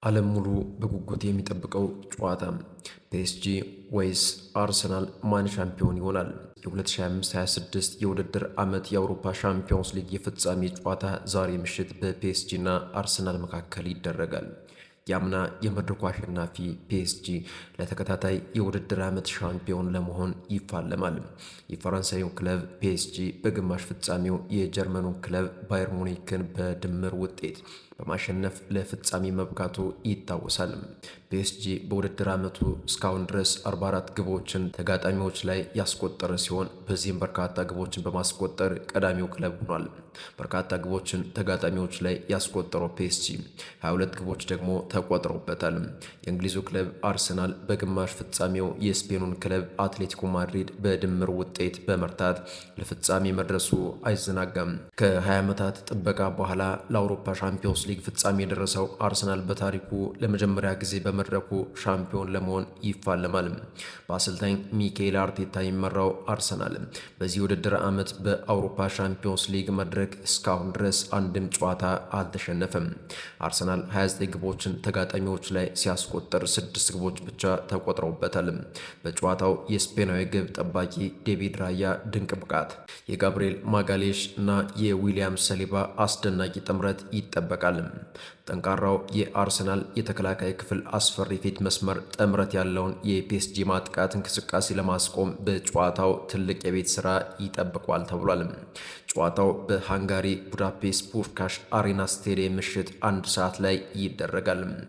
ዓለም ሙሉ በጉጉት የሚጠብቀው ጨዋታ ፒኤስጂ ወይስ አርሰናል ማን ሻምፒዮን ይሆናል? የ2025/26 የውድድር ዓመት የአውሮፓ ሻምፒዮንስ ሊግ የፍጻሜ ጨዋታ ዛሬ ምሽት በፒኤስጂ እና አርሰናል መካከል ይደረጋል። የአምና የመድረኩ አሸናፊ ፒኤስጂ ለተከታታይ የውድድር ዓመት ሻምፒዮን ለመሆን ይፋለማል። የፈረንሳዩ ክለብ ፒኤስጂ በግማሽ ፍጻሜው የጀርመኑን ክለብ ባየር ሙኒክን በድምር ውጤት በማሸነፍ ለፍጻሜ መብቃቱ ይታወሳል። ፒኤስጂ በውድድር ዓመቱ እስካሁን ድረስ 44 ግቦችን ተጋጣሚዎች ላይ ያስቆጠረ ሲሆን በዚህም በርካታ ግቦችን በማስቆጠር ቀዳሚው ክለብ ሆኗል። በርካታ ግቦችን ተጋጣሚዎች ላይ ያስቆጠረው ፒኤስጂ 22 ግቦች ደግሞ ተቆጥረውበታል። የእንግሊዙ ክለብ አርሰናል በግማሽ ፍጻሜው የስፔኑን ክለብ አትሌቲኮ ማድሪድ በድምር ውጤት በመርታት ለፍጻሜ መድረሱ አይዘናጋም። ከ20 ዓመታት ጥበቃ በኋላ ለአውሮፓ ሻምፒዮንስ ሊግ ፍጻሜ የደረሰው አርሰናል በታሪኩ ለመጀመሪያ ጊዜ በመድረኩ ሻምፒዮን ለመሆን ይፋለማል። በአሰልጣኝ ሚካኤል አርቴታ የሚመራው አርሰናል በዚህ ውድድር ዓመት በአውሮፓ ሻምፒዮንስ ሊግ መድረክ እስካሁን ድረስ አንድም ጨዋታ አልተሸነፈም። አርሰናል 29 ግቦችን ተጋጣሚዎች ላይ ሲያስቆጠር 6 ግቦች ብቻ ተቆጥረውበታል። በጨዋታው የስፔናዊ ግብ ጠባቂ ዴቪድ ራያ ድንቅ ብቃት፣ የጋብርኤል ማጋሌሽ እና የዊሊያም ሰሊባ አስደናቂ ጥምረት ይጠበቃል። ጠንካራው የአርሰናል የተከላካይ ክፍል አስፈሪ ፊት መስመር ጥምረት ያለውን የፒኤስጂ ማጥቃት እንቅስቃሴ ለማስቆም በጨዋታው ትልቅ የቤት ስራ ይጠብቋል ተብሏል። ጨዋታው በሃንጋሪ ቡዳፔስት ፑሽካሽ አሬና ስቴዲየም ምሽት 1 ሰዓት ላይ ይደረጋል።